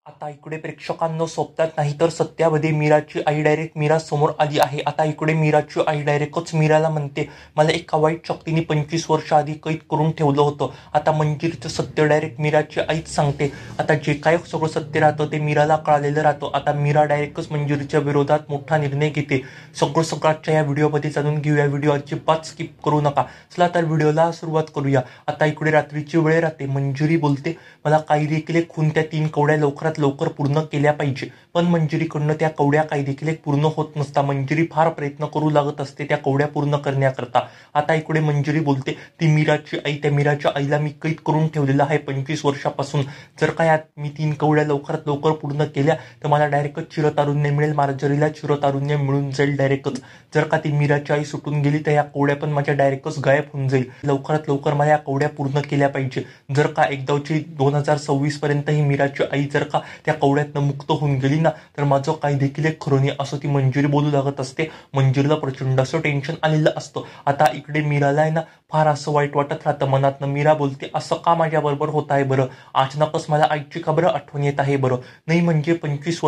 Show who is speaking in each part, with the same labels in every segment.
Speaker 1: आता इकडे प्रेक्षकांनो सोबतात नाही तर सत्यामध्ये मीराची आई डायरेक्ट मीरा समोर आली आहे. आता इकडे मीराची आई डायरेक्टच मीराला म्हणते, मला एका वाईट शक्तीने 25 वर्ष आधी कैद करून ठेवलं होतं. आता मंजिरीचं सत्य डायरेक्ट मीराची आईच सांगते. आता जे काय सगळं सत्य राहतं ते मीराला कळालेलं राहतं. आता मीरा डायरेक्टच मंजिरीच्या विरोधात मोठा निर्णय घेते. सगळ्याच्या या व्हिडिओमध्ये जाणून घेऊया. व्हिडिओ अजिबात स्किप करू नका. चला तर व्हिडिओला सुरुवात करूया. आता इकडे रात्रीची वेळ राहते. मंजिरी बोलते, मला काही देखील खून त्या 3 कवड्या लवकर पूर्ण केल्या पाहिजे. पण मंजिरीकडनं त्या कवड्या काही देखील पूर्ण होत नसता. मंजिरी फार प्रयत्न करू लागत असते त्या कवड्या पूर्ण करण्याकरता. आता इकडे मंजिरी बोलते, ती मीराची आई, त्या मीराच्या आईला मी कैद करून ठेवलेलं आहे 25 वर्षापासून. जर का यात मी 3 कवड्या लवकर पूर्ण केल्या तर मला डायरेक्टच चिरतारुण्य मिळेल. मार्जरीला चिरतारुण्य मिळून जाईल डायरेक्टच. जर का ती मीराची आई सुटून गेली तर या कवड्या पण माझ्या डायरेक्टच गायब होऊन जाईल. लवकर मला या कवड्या पूर्ण केल्या पाहिजे. जर का एकदाची 2026 पर्यंत ही मीराची आई जर का त्या कवड्यातनं मुक्त होऊन गेली ना तर माझं काही देखील खरं नाही असं ती मंजिरी बोलू लागत असते. मंजिरीला प्रचंड असं टेन्शन आलेलं असतं. आता इकडे मीराला आहे ना फार असं वाईट वाटत राहतं मनातनं. मीरा बोलते, असं का माझ्या बरोबर होत आहे बरं? अचानकच मला आईची खबर आठवण येत आहे बरं. नाही म्हणजे 25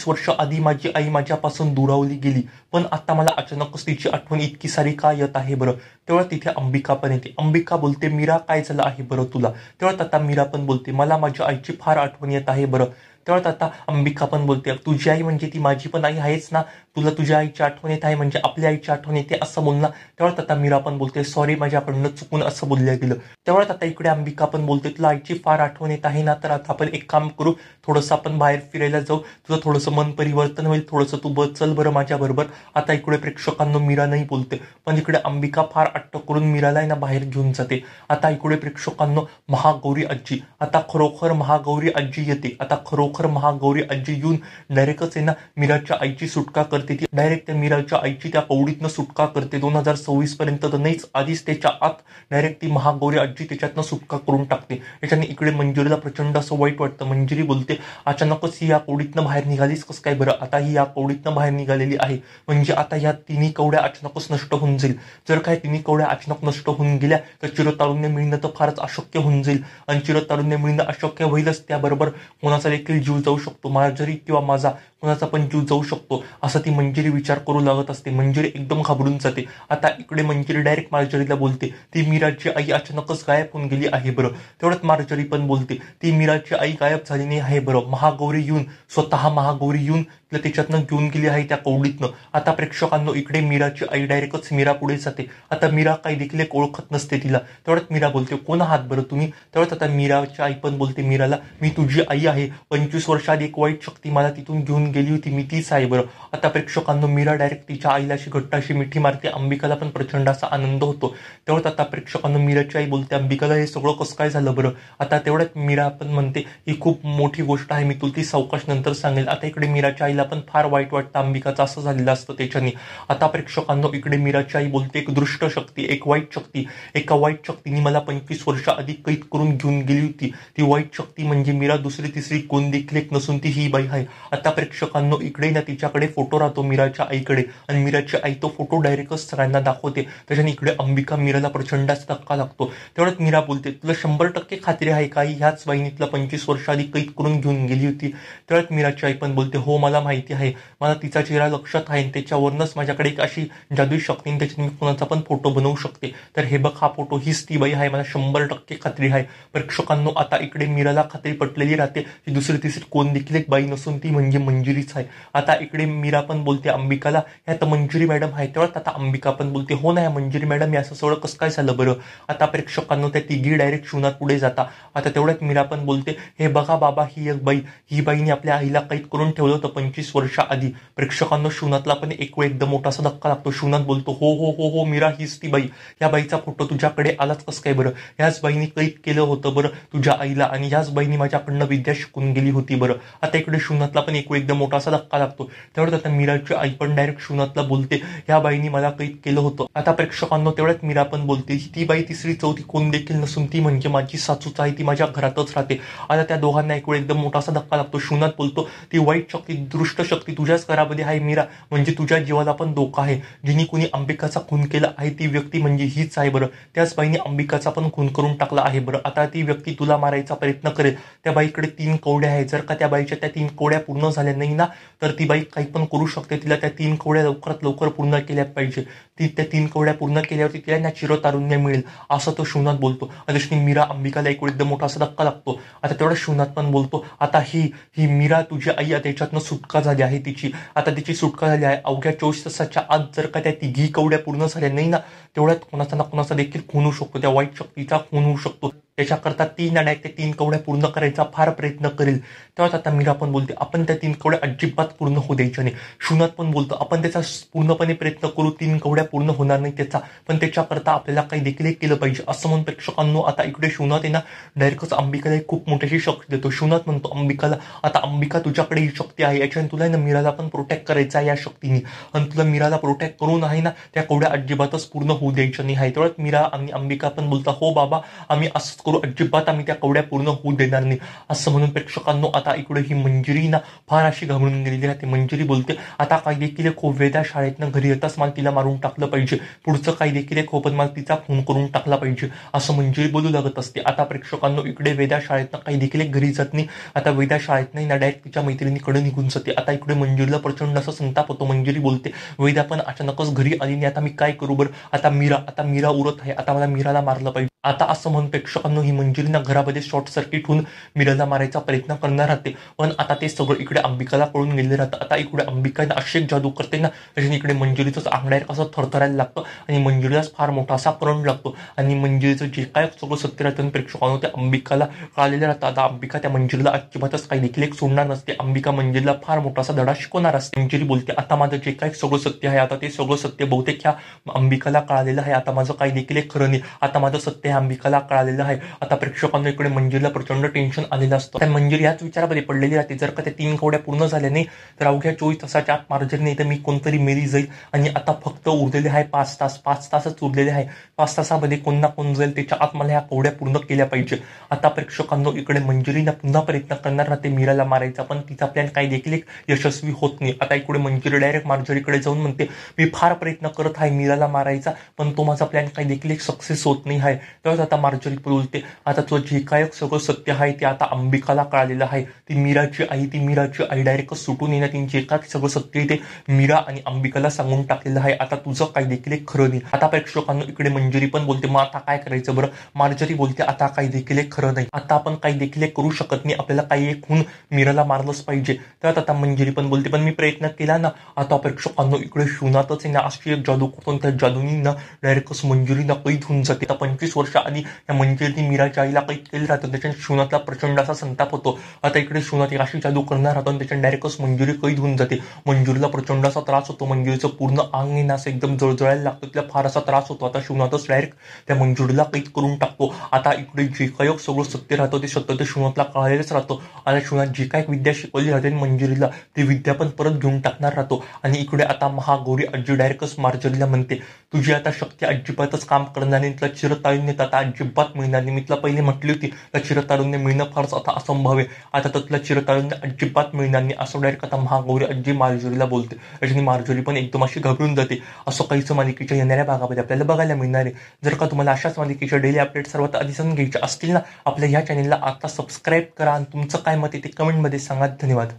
Speaker 1: वर्ष आधी माझी आई माझ्यापासून दुरावली गेली. पण आता मला अचानकच तिची आठवण इतकी सारी का येत आहे बरं? तेव्हा तिथे अंबिका पण येते. अंबिका बोलते, मीरा काय झालं आहे बरं तुला? तेव्हा आता मीरा पण बोलते, मला माझ्या आईची फार आठवण येत आहे बरं. तेव्हा आता अंबिका पण बोलते, तुझी आई म्हणजे ती माझी पण आई आहेच ना, तुला तुझ्या आईची आठवण येत आहे म्हणजे आपल्या आईची आठवण येते असं बोल ना. तेव्हा आता मीरा पण बोलते, सॉरी माझ्याकडनं चुकून असं बोलल्या गेलं. तेव्हा आता इकडे अंबिका पण बोलते, तुला आईची फार आठवण येत आहे ना, तर आता आपण एक काम करू, थोडंसं आपण बाहेर फिरायला जाऊ, तुझं थोडंसं मन परिवर्तन होईल, थोडंसं तू चल बरं माझ्या बरोबर. आता इकडे प्रेक्षकांना मीरा नाही बोलते, पण इकडे अंबिका फार अट्ट करून मीराला ना बाहेर घेऊन जाते. आता इकडे प्रेक्षकांना महागौरी आजी, आता खरोखर महागौरी आजी येते. आता खरोखर महागौरी आजी येऊन डायरेक्टच आहे ना मीराच्या आईची सुटका करते. ती डायरेक्ट त्या मीराच्या आईची त्या कवडीतनं सुटका करते. 2026 पर्यंत तर नाहीच, आधीच त्याच्या आत डायरेक्ट ती महागौरी आजी त्याच्यातनं सुटका करून टाकते. त्याच्याने इकडे मंजिरीला प्रचंड असं वाईट वाटतं. मंजिरी बोलते, अचानकच ही या कवडीतनं बाहेर निघालीच कसं काय बरं? आता ही या कवडीतनं बाहेर निघालेली आहे म्हणजे आता या 3 कवड्या अचानकच नष्ट होऊन जाईल. जर काय 3 कवड्या अचानक नष्ट होऊन गेल्या तर चिरतारुण्य मिळणं तर फारच अशक्य होऊन जाईल. आणि चिरतारुण्य मिळणं अशक्य होईलच, त्याबरोबर कोणाचा देखील जीव जाऊ शकतो. मार्जरी किंवा माझा कोणाचा पण जीव जाऊ शकतो असं ती मंजिरी विचार करू लागत असते. मंजिरी एकदम घाबरून जाते. आता इकडे मंजिरी डायरेक्ट मार्जरीला बोलते, ती मीराची आई अचानकच गायब होऊन गेली आहे बरं. तेवढ्यात मार्जरी पण बोलते, ती मीराची आई गायब झाली नाही आहे बरं. महागौरी येऊन स्वतः महागौरी येऊन तिला त्याच्यातनं घेऊन गेली आहे त्या कवडीतनं. आता प्रेक्षकांनो इकडे मीराची आई डायरेक्टच मीरा पुढे जाते. आता मीरा काही देखील ओळखत नसते तिला. तेवढ्यात मीरा बोलते, कोण आहात बरं तुम्ही? तेवढ्यात आता मीराची आई पण बोलते मीराला, मी तुझी आई आहे. 25 वर्षात एक वाईट शक्ती मला तिथून घेऊन गेली होती, मी तीच आहे बरं. आता प्रेक्षकांनो मीरा डायरेक्ट तिच्या आईला अशी घट्ट अशी मिठी मारते. अंबिकाला पण प्रचंड असा आनंद होतो. तेवढ्यात आता प्रेक्षकांनो मीराची आई बोलते, अंबिकाला हे सगळं कसं काय झालं बरं? आता तेवढ्यात मीरा पण म्हणते, ही खूप मोठी गोष्ट आहे, मी तुला ती सावकाश नंतर सांगेल. आता इकडे मीराच्या आईला पण फार वाईट वाटतं, अंबिकाचं असं झालेलं असतं त्याच्याने. आता प्रेक्षकांनो इकडे मीराची आई बोलते, एक दृष्ट शक्ती, एक वाईट शक्ती, एका वाईट शक्तीने मला 25 वर्ष आधी कैद करून घेऊन गेली होती. ती वाईट शक्ती म्हणजे मीरा दुसरी तिसरी कोण देखील एक नसून ती ही बाई आहे. आता प्रेक्षकांनो इकडे ना तिच्याकडे फोटो राहतो मीराच्या आईकडे, आणि मीराची आई तो फोटो डायरेक्टच सगळ्यांना दाखवते. त्याच्याने इकडे अंबिका मीराला प्रचंडाच धक्का लागतो. तेवढ्यात मीरा बोलते, तुला 100% खात्री आहे का ह्याच बाईने तुला 25 वर्ष आधी कैद करून घेऊन गेली होती? तेवढ्यात मीराची आई पण बोलते, हो मला माहिती आहे, मला तिचा चेहरा लक्षात आहे, त्याच्यावरूनच माझ्याकडे एक अशी जादुई शक्ती, त्याच्याने मी कोणाचा पण फोटो बनवू शकते. तर हे बघ हा फोटो, हीच ती बाई आहे, मला 100% खात्री आहे. प्रेक्षकांनो आता इकडे मीराला खात्री पटलेली राहते की दुसरी तिसरी कोण देखील एक बाई नसून ती म्हणजे मंजिरीच आहे. आता इकडे मीरा पण बोलते अंबिकाला, ह्यात मंजिरी मॅडम आहे. तेव्हा आता अंबिका पण बोलते, हो ना मंजिरी मॅडम, या असं सगळं कसं काय झालं बरं? आता प्रेक्षकांनो त्या तिघी डायरेक्ट शिवनात पुढे जाता. आता तेवढ्यात मीरा पण बोलते, हे बघा बाबा, ही एक बाई, ही बाईने आपल्या आईला कैद करून ठेवलं होतं 25 वर्ष आधी. प्रेक्षकांनो शिवनातला पण एक वेळ एकदम मोठा असा धक्का लागतो. शिवनात बोलतो, हो हो हो हो मीरा, हीच ती बाई. या बाईचा फोटो तुझ्याकडे आलाच कसं काय बरं? ह्याच बाईने कैद केलं होतं बरं तुझ्या आईला, आणि ह्याच बाईने माझ्याकडनं विद्या शिकून गेली होती बरं. आता इकडे शिवनातला पण एक वेळ एकदम मोठासा धक्का लागतो. तेवढ्यात आता मीराची आई पण डायरेक्ट शिवनाथला बोलते, ह्या बाईनी मला कैद केलं होतं. आता प्रेक्षकांनो तेवढ्यात मीरा पण बोलते, ती बाई तिसरी चौथी कोण देखील नसून ती म्हणजे माझी सासूच आहे, ती माझ्या घरातच राहते. आता त्या दोघांना एक वेळ एकदम मोठासा धक्का लागतो. शिवनाथ बोलतो, ती वाईट शक्ती, दुष्ट शक्ती तुझ्याच घरामध्ये आहे मीरा, म्हणजे तुझ्या जीवाला पण धोका आहे. जिने कुणी अंबिकाचा खून केला आहे ती व्यक्ती म्हणजे हीच आहे बरं. त्याच बाईने अंबिकाचा पण खून करून टाकला आहे बरं. आता ती व्यक्ती तुला मारायचा प्रयत्न करेल. त्या बाईकडे 3 कवड्या आहेत. जर का त्या बाईच्या त्या 3 कवड्या पूर्ण झाल्या नाही ना, तर ती बाई काही पण करू शकते. तिला त्या 3 कवड्या लवकरात लवकर पूर्ण केल्या पाहिजे. ती त्या 3 कवड्या पूर्ण केल्यावरती तिला ना चिरतारुण्य मिळेल, असं तो शिवनाथ बोलतो. आता मीरा अंबिकाला एक वेळ एकदम मोठा असा धक्का लागतो. आता तेवढा शिवनाथ पण बोलतो, आता ही मीरा तुझी आई, आता याच्यातनं सुटका झाली आहे तिची. आता तिची सुटका झाली आहे. अवघ्या 24 तासाच्या आत जर का त्या 3 कवड्या पूर्ण झाल्या नाही ना, तेवढ्यात कोणाचा ना कोणाचा देखील खून होऊ शकतो. त्या वाईट शक्तीचा खून होऊ शकतो. त्याच्याकरता 3 डायरेक्ट त्या 3 कवड्या पूर्ण करायचा फार प्रयत्न करेल. तेव्हाच आता मीरा पण बोलते, आपण त्या 3 कवड्या अजिबात पूर्ण होऊ द्यायच्या नाही. शिवनाथ पण बोलतो, आपण त्याचा पूर्णपणे प्रयत्न करू, 3 कवड्या पूर्ण होणार नाही त्याचा, पण त्याच्याकरता आपल्याला काही देखील केलं पाहिजे. असं म्हणून प्रेक्षकांनो आता इकडे शिवनाथ आहे ना, डायरेक्टच अंबिकाला खूप मोठ्याशी शक्ती देतो. शिवनाथ म्हणतो अंबिकाला, आता अंबिका तुझ्याकडे ही शक्ती आहे, याच्याने तुला ना मीराला पण प्रोटेक्ट करायचं आहे या शक्तीने, आणि तुला मीराला प्रोटेक्ट करून आहे ना त्या कवड्या अजिबातच पूर्ण होऊ द्यायच्या नाही आहे. तेवढ्यात मीरा आणि अंबिका पण बोलता, हो बाबा आम्ही असंच करू, अजिबात आम्ही त्या कवड्या पूर्ण होऊ देणार नाही. असं म्हणून प्रेक्षकांनो आता इकडे ही मंजिरी ना फार अशी घाबरून गेलेली राहते. मंजिरी बोलते, आता काही देखील खूप वेळा शाळेतनं घरी येताच मला तिला मारून टाकलं पाहिजे, पुढचं काही देखील खूप मला तिचा खून करून टाकला पाहिजे, असं मंजिरी बोलू लागत असते. आता प्रेक्षकांनो इकडे वेदा शाळेतनं काही देखील घरी जात नाही. आता वेदा शाळेत नाही ना डायरेक्ट तिच्या मैत्रिणीकडे निघून जाते. आता इकडे मंजिरीला प्रचंड असा संताप होतो. मंजिरी बोलते, वेदा पण अचानकच घरी आली नाही, आता मी काय करू बरं. आता मीरा उरत आहे, आता मला मीराला मारलं पाहिजे. आता असं म्हणून प्रेक्षकांनो ही मंजिरीना घरामध्ये शॉर्ट सर्किट होऊन मीराला मारायचा प्रयत्न करणार राहते. पण आता ते सगळं इकडे अंबिकाला पळून गेले राहतं. आता इकडे अंबिका अशी जादू करते ना, त्याच्याने इकडे मंजिरीचंच अंगड्यावर कसं थरथरायला लागतं आणि मंजिरीलाच फार मोठा असा करंट लागतो. आणि मंजिरीचं जे काय सगळं सत्य राहतं प्रेक्षकांनो त्या अंबिकाला कळालेलं राहतं. आता अंबिका त्या मंजिरीला अजिबातच काही देखील एक सोडणार नसते. अंबिका मंजिरीला फार मोठा असा धडा शिकवणार असते. मंजिरी बोलते, आता माझं जे काही सगळं सत्य आहे, आता ते सगळं सत्य बहुतेक ह्या अंबिकाला कळालेलं आहे. आता माझं काही देखील एक खरं नाही, आता माझं सत्य अंबिकाला कळालेलं आहे. आता प्रेक्षकांना इकडे मंजिरीला प्रचंड टेन्शन आलेलं असतं. त्या मंजिरी याच विचारामध्ये पडलेली राहते, जर का त्या 3 कवड्या पूर्ण झाल्या नाही तर अवघ्या 24 तासाच्या आत मार्जरी नाही तर मी कोणतरी मेरी जाईल. आणि आता फक्त उरलेले आहे 5 तासच उरलेले आहे. 5 तासामध्ये कोण ना कोण जाईल, त्याच्या आत मला ह्या कवड्या पूर्ण केल्या पाहिजे. आता प्रेक्षकांनो इकडे मंजिरीला पुन्हा प्रयत्न करणार राहते मीराला मारायचा, पण तिचा प्लॅन काही देखील एक यशस्वी होत नाही. आता इकडे मंजिरी डायरेक्ट मार्जरीकडे जाऊन म्हणते, मी फार प्रयत्न करत आहे मीराला मारायचा, पण तो माझा प्लॅन काही देखील एक सक्सेस होत नाही आहे. तेव्हाच आता मार्जरी बोलते, आता तो जे काय सगळं सत्य आहे ते आता अंबिकाला कळालेलं आहे. ती मीराची आई डायरेक्ट सुटून येणार, तिने जे काय सगळं सत्य ते मीरा आणि अंबिकाला सांगून टाकलेलं आहे. आता तुझं काही देखील एक खरं नाही. आता प्रेक्षकांना इकडे मंजिरी पण बोलते, मग आता काय करायचं बरं. मार्जरी बोलते, आता काही देखील एक खरं नाही, आता आपण काही देखील एक करू शकत नाही, आपल्याला काही एक होऊन मीराला मारलंच पाहिजे. तर आता मंजिरी पण बोलते, पण मी प्रयत्न केला ना. आता प्रेक्षकांना इकडे शिवनाथच आहे ना अशी एक जादू करून त्या जादूनी ना डायरेक्टच मंजिरीला कैद होऊन जाते. आता 25 वर्ष आधी त्या मंजिरीने मीराच्या आईला कैद केलं राहतं, त्याच्या शिवनाथला प्रचंड असा संताप होतो. आता इकडे शिवनाथ एक अशी जादू करणार राहतो आणि त्याच्या डायरेक्टच मंजिरी कैद होऊन जाते. मंजिरीला प्रचंड असा त्रास होतो. मंजिरीचं पूर्ण अंग असं एकदम जळजळायला लागतं, तिला फार असा त्रास होतो. आता शिवनाथच डायरेक्ट त्या मंजिरीला कैद करून टाकतो. आता इकडे जे काही सगळं सत्य राहतं ते सत्य ते शिवनाथला कळालेलंच राहतं. आता शिवनाथ जी काही विद्या शिकवली राहते मंजिरीला ती विद्या पण परत घेऊन टाकणार राहतो. आणि इकडे आता महागौरी आजी डायरेक्टच मार्जरीला म्हणते, तुझी आता शक्ती अजिबातच काम करणार नाही, तुला चिरतारुण्य आता अजिबात मिळणार नाही. मी तुला पहिले म्हटली होती त्या चिरतारुण्य मिळणं फारच आता असंभव आहे, आता तर तुला चिरतारुण्य अजिबात मिळणार नाही, असं डायरेक्ट आता महागौरी आजी मार्जरीला बोलते. त्याच्याने मार्जरी पण एकदम अशी घाबरून जाते. असं काहीच मालिकेच्या येणाऱ्या भागामध्ये आपल्याला बघायला मिळणार आहे. जर का तुम्हाला अशाच मालिकेच्या डेली अपडेट सर्वात आधी समजून घ्यायचे असतील ना, आपल्या ह्या चॅनलला आता सबस्क्राईब करा आणि तुमचं काय मत आहे ते कमेंटमध्ये सांगा. धन्यवाद.